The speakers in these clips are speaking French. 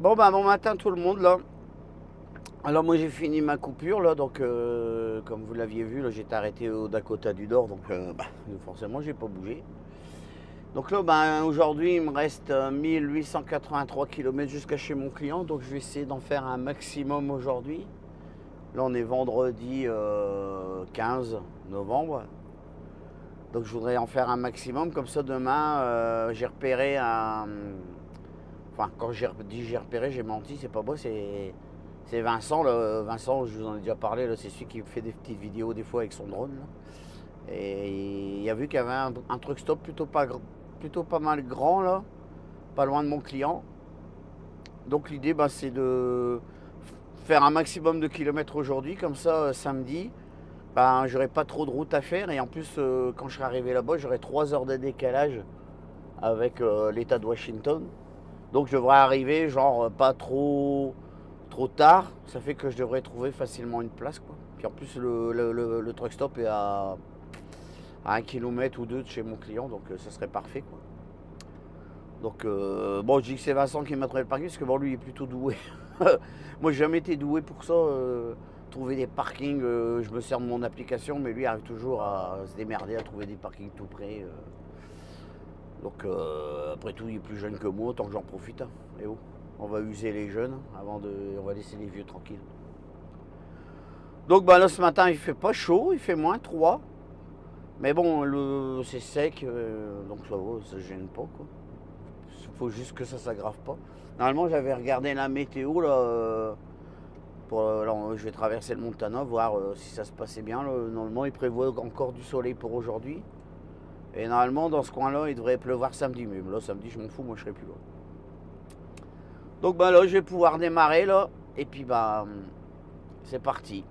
Bon bah bon matin tout le monde là. Alors moi j'ai fini ma coupure là, donc comme vous l'aviez vu là, j'étais arrêté au Dakota du Nord, donc forcément j'ai pas bougé. Donc là aujourd'hui il me reste 1883 km jusqu'à chez mon client, donc je vais essayer d'en faire un maximum aujourd'hui. Là on est vendredi 15 novembre, donc je voudrais en faire un maximum, comme ça demain j'ai repéré un... Enfin quand j'ai repéré, j'ai menti, c'est pas beau, c'est Vincent, là. Vincent, je vous en ai déjà parlé, là, c'est celui qui fait des petites vidéos des fois avec son drone. Là. Et il a vu qu'il y avait un truck stop plutôt pas mal grand, là, pas loin de mon client. Donc l'idée, c'est de faire un maximum de kilomètres aujourd'hui, comme ça, samedi, j'aurai pas trop de route à faire. Et en plus, quand je serai arrivé là-bas, j'aurai 3 heures de décalage avec l'état de Washington. Donc je devrais arriver, genre, pas trop tard, ça fait que je devrais trouver facilement une place, quoi. Puis en plus le truck stop est à 1 km ou 2 de chez mon client, donc ça serait parfait, quoi. Donc bon, je dis que c'est Vincent qui m'a trouvé le parking parce que bon, lui il est plutôt doué. Moi j'ai jamais été doué pour ça, trouver des parkings, je me sers de mon application, mais lui arrive toujours à se démerder à trouver des parkings tout près. Donc après tout il est plus jeune que moi, autant que j'en profite, hein. Et oh, on va user les jeunes on va laisser les vieux tranquilles. Donc là ce matin il fait pas chaud, il fait -3. Mais bon, c'est sec, donc ça va, ça gêne pas, quoi. Il faut juste que ça s'aggrave pas. Normalement j'avais regardé la météo là, je vais traverser le Montana, voir si ça se passait bien. Là. Normalement il prévoit encore du soleil pour aujourd'hui. Et normalement dans ce coin là il devrait pleuvoir samedi. Mais là samedi je m'en fous, moi je serai plus là. Donc là je vais pouvoir démarrer là. Et puis c'est parti.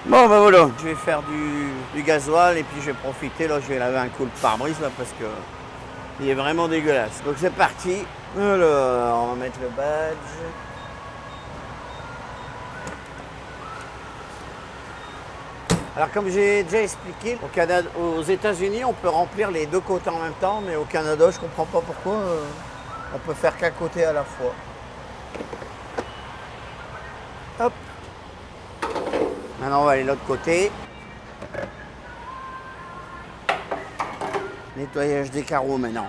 Bon ben voilà, je vais faire du gasoil et puis je vais profiter, là je vais laver un coup le pare-brise là parce que il est vraiment dégueulasse. Donc c'est parti. Alors, on va mettre le badge. Alors comme j'ai déjà expliqué, au Canada, aux États-Unis on peut remplir les deux côtés en même temps, mais au Canada je comprends pas pourquoi on peut faire qu'un côté à la fois. Hop. Maintenant on va aller de l'autre côté. Nettoyage des carreaux maintenant.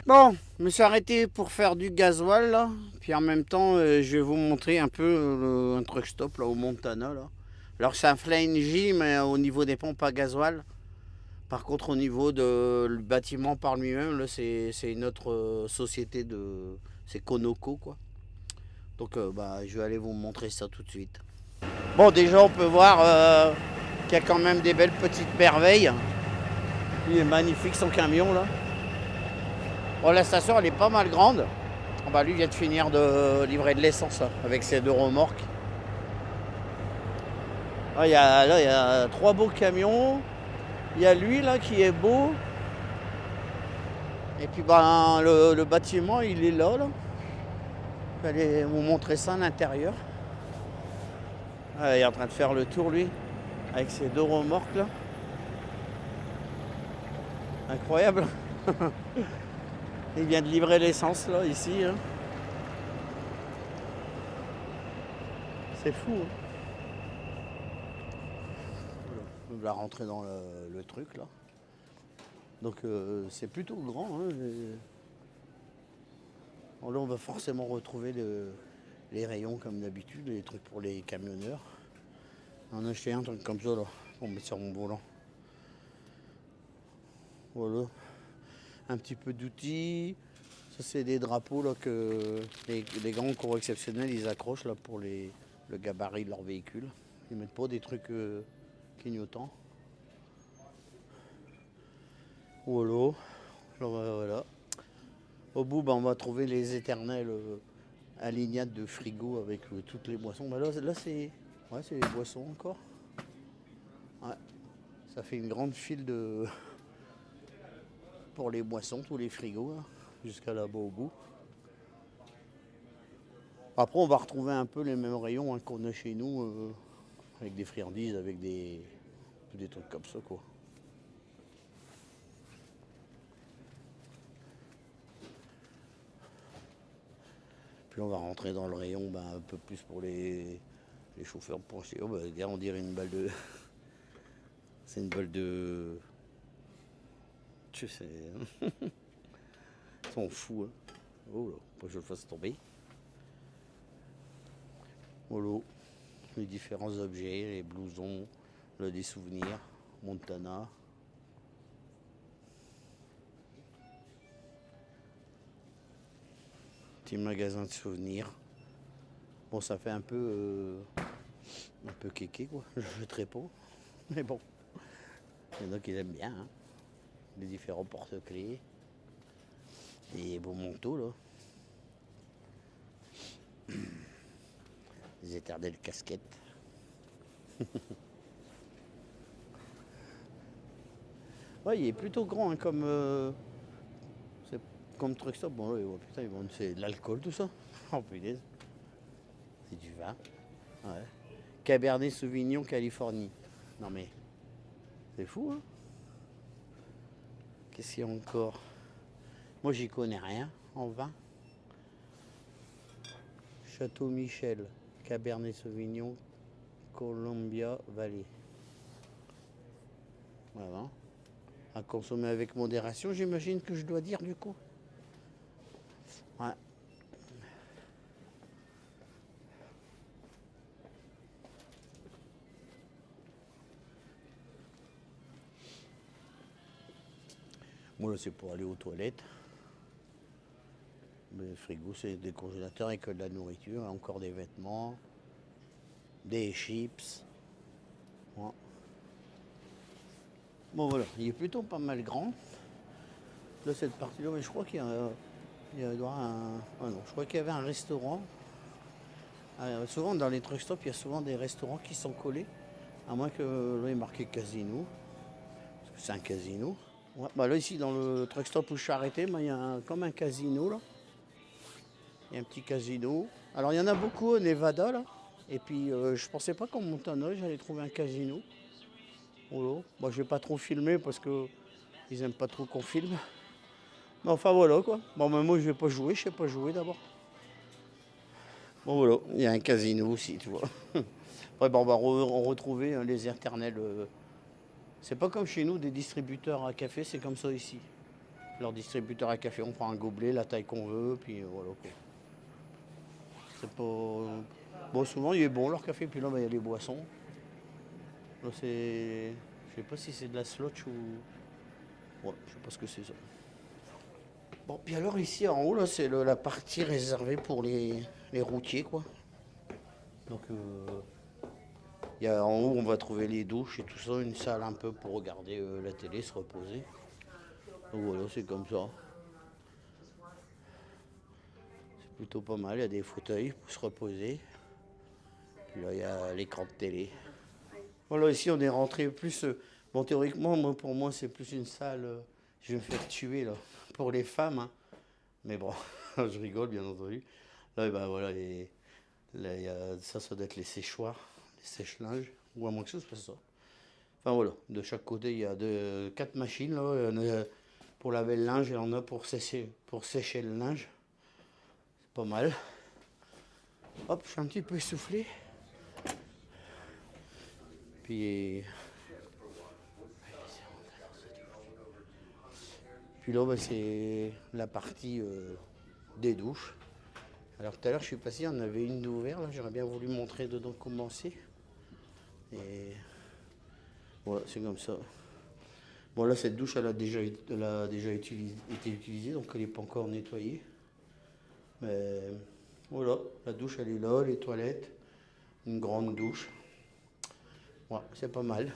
Bon, je me suis arrêté pour faire du gasoil là. Puis en même temps, je vais vous montrer un peu un truck stop là au Montana là. Alors c'est un Flying J mais au niveau des pompes à gasoil. Par contre au niveau du bâtiment par lui-même, là c'est une autre société de. C'est Conoco quoi. Donc je vais aller vous montrer ça tout de suite. Bon déjà on peut voir qu'il y a quand même des belles petites merveilles. Il est magnifique son camion là. Bon, la station elle est pas mal grande. Lui vient de finir de livrer de l'essence avec ses deux remorques. Il y a 3 beaux camions. Il y a lui là qui est beau. Et puis le bâtiment il est là. Je vais aller vous montrer ça à l'intérieur. Il est en train de faire le tour lui. Avec ses deux remorques là. Incroyable. Il vient de livrer l'essence là ici. Hein. C'est fou. Hein. On va rentrer dans le truc là. Donc c'est plutôt grand. Hein. Bon, là on va forcément retrouver les rayons comme d'habitude, les trucs pour les camionneurs. On a acheté un truc comme ça là, pour mettre sur mon volant. Voilà. Un petit peu d'outils. Ça c'est des drapeaux là que les grands concours exceptionnels ils accrochent là pour le gabarit de leur véhicule. Ils mettent pas des trucs clignotants. Voilà. Voilà. Au bout on va trouver les éternels alignades de frigo avec toutes les boissons. Là c'est les boissons encore. Ouais. Ça fait une grande file pour les boissons, tous les frigos, hein, jusqu'à là-bas au bout. Après, on va retrouver un peu les mêmes rayons hein, qu'on a chez nous, avec des friandises, avec des trucs comme ça, quoi. Puis on va rentrer dans le rayon un peu plus pour les chauffeurs pour acheter. Oh, regarde, on dirait une balle de. C'est une balle de. Je sais. Ils sont fous, hein. Oh là, faut que je le fasse tomber. Voilà. Les différents objets, les blousons, des souvenirs, Montana. Petit magasin de souvenirs. Bon, ça fait un peu kéké quoi. Je ne jetterai pas. Mais bon. Il y en a qui aiment bien. Hein. Les différents porte-clés. Des beaux manteaux là. Des éternelles casquettes. Ouais, il est plutôt grand hein, c'est comme truck stop. Bon là, putain, c'est de l'alcool tout ça. Oh putain. C'est du vin. Ouais. Cabernet Sauvignon Californie. Non mais c'est fou hein. Qu'est-ce qu'il y a encore? Moi j'y connais rien en vin. Château Michel, Cabernet Sauvignon, Columbia Valley. Voilà. À consommer avec modération, j'imagine que je dois dire du coup. Ouais. Moi là c'est pour aller aux toilettes. Le frigo c'est des congélateurs avec de la nourriture, encore des vêtements, des chips. Ouais. Bon voilà, il est plutôt pas mal grand. Là, cette partie-là, mais je crois il y aura un. Ah non, je crois qu'il y avait un restaurant. Souvent, dans les truck stops, il y a souvent des restaurants qui sont collés. À moins que là, il est marqué casino. Parce que c'est un casino. Ouais, bah là, ici, dans le truck stop où je suis arrêté, bah, il y a comme un casino, là. Il y a un petit casino. Alors, il y en a beaucoup au Nevada, là. Et puis, je pensais pas qu'en Montana, j'allais trouver un casino. Voilà. Moi, je vais pas trop filmer parce que ils aiment pas trop qu'on filme. Mais enfin, voilà, quoi. Bon, mais moi, je vais pas jouer. Je sais pas jouer, d'abord. Bon, voilà. Il y a un casino aussi, tu vois. Ouais, bon, on va retrouver les éternels. C'est pas comme chez nous, des distributeurs à café, c'est comme ça ici. Leur distributeur à café, on prend un gobelet, la taille qu'on veut, puis voilà, quoi. C'est pas. Bon, souvent il est bon leur café, puis là bah, il y a les boissons. Là c'est. Je sais pas si c'est de la slotch ou. Ouais, je sais pas ce que c'est ça. Bon, puis alors ici en haut, là, c'est la partie réservée pour les routiers, quoi. Donc, en haut, on va trouver les douches et tout ça, une salle un peu pour regarder la télé, se reposer. Donc voilà, c'est comme ça. C'est plutôt pas mal, il y a des fauteuils pour se reposer. Puis là, il y a l'écran de télé. Voilà, ici, on est rentré plus. Bon, théoriquement, pour moi, c'est plus une salle. Je vais me faire tuer, là, pour les femmes. Hein. Mais bon, je rigole, bien entendu. Là, ben voilà, ça doit être les séchoirs, les sèche-linges. Ou à moins que ce soit ça. Enfin voilà, de chaque côté, il y a 4 machines. Là. Il y en a pour laver le linge et il y en a pour sécher le linge. C'est pas mal. Hop, je suis un petit peu essoufflé. Puis là, bah, c'est la partie des douches. Alors tout à l'heure, je suis passé, il y en avait une d'ouverte. J'aurais bien voulu montrer dedans comment c'est. Et voilà, c'est comme ça. Bon, là, cette douche, elle a déjà été utilisée, donc elle n'est pas encore nettoyée. Mais voilà, la douche, elle est là, les toilettes, une grande douche. Ouais, c'est pas mal.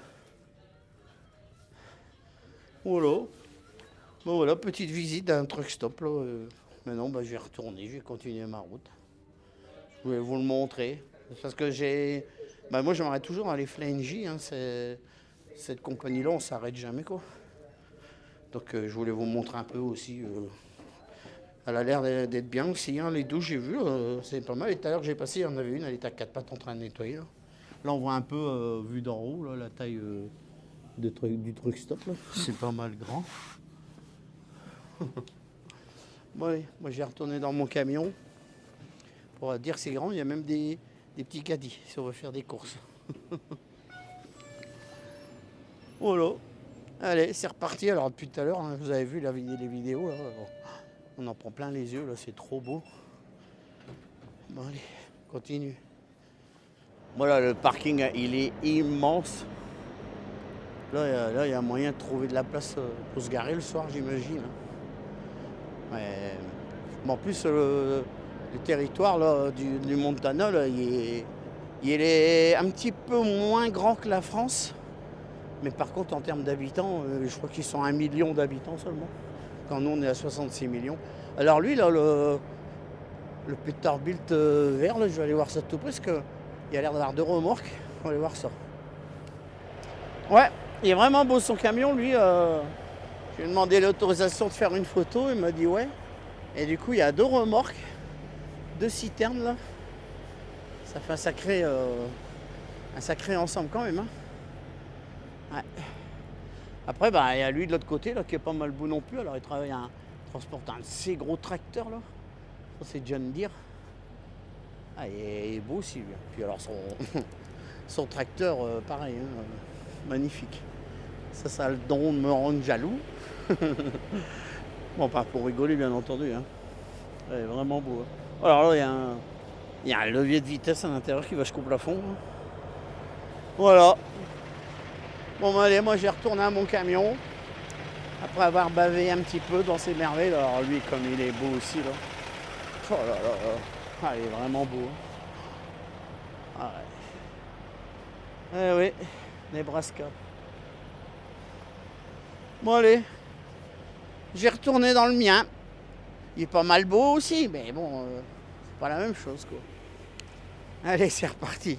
Voilà. Bon voilà, petite visite d'un truck stop là. Maintenant bah, je vais retourner, je vais continuer ma route. Je voulais vous le montrer. Parce que moi j'aimerais toujours aller Flying hein, cette compagnie-là, on s'arrête jamais quoi. Donc je voulais vous montrer un peu aussi. Elle a l'air d'être bien aussi, hein. Les douches j'ai vu, c'est pas mal. Et tout à l'heure j'ai passé, il y en avait une, elle était à 4 pattes en train de nettoyer. Là on voit un peu, vu d'en haut, là, la taille du truck stop. Là. C'est pas mal grand. Ouais, moi j'ai retourné dans mon camion. Pour dire que c'est grand, il y a même des petits caddies si on veut faire des courses. Voilà. Allez, c'est reparti. Alors depuis tout à l'heure, hein, vous avez vu les vidéos. Là, on en prend plein les yeux, là, c'est trop beau. Bon allez, continue. Voilà, le parking, il est immense. Là, il y a moyen de trouver de la place pour se garer le soir, j'imagine. Hein. Mais, en plus, le territoire là, du Montana, là, il est un petit peu moins grand que la France. Mais par contre, en termes d'habitants, je crois qu'ils sont 1 million d'habitants seulement. Quand nous, on est à 66 millions. Alors lui, là, le Peterbilt vert, là, je vais aller voir ça de tout près, parce qu'il a l'air d'avoir 2 remorques. On va aller voir ça. Ouais, il est vraiment beau son camion, lui. Je lui ai demandé l'autorisation de faire une photo, il m'a dit ouais. Et du coup, il y a 2 remorques, 2 citernes, là. Ça fait un sacré ensemble quand même. Hein. Ouais. Après, bah, il y a lui de l'autre côté, là, qui est pas mal beau non plus. Alors, il transporte un de ces gros tracteurs, là. Ça, c'est John Deere. Ah, il est beau aussi, lui. Puis alors, son tracteur, pareil, hein, magnifique. Ça a le don de me rendre jaloux. Bon, pas pour rigoler, bien entendu. Hein. Ouais, vraiment beau. Hein. Alors là, il y a un levier de vitesse à l'intérieur qui va jusqu'au plafond. Hein. Voilà. Bon, bah, allez, moi, je vais retourner à mon camion. Après avoir bavé un petit peu dans ces merveilles. Alors lui, comme il est beau aussi, là. Oh là là là. Ah, il est vraiment beau. Ah ouais. Eh oui, Nebraska. Bon allez, J'ai retourné dans le mien. Il est pas mal beau aussi, mais bon, c'est pas la même chose quoi. Allez, c'est reparti.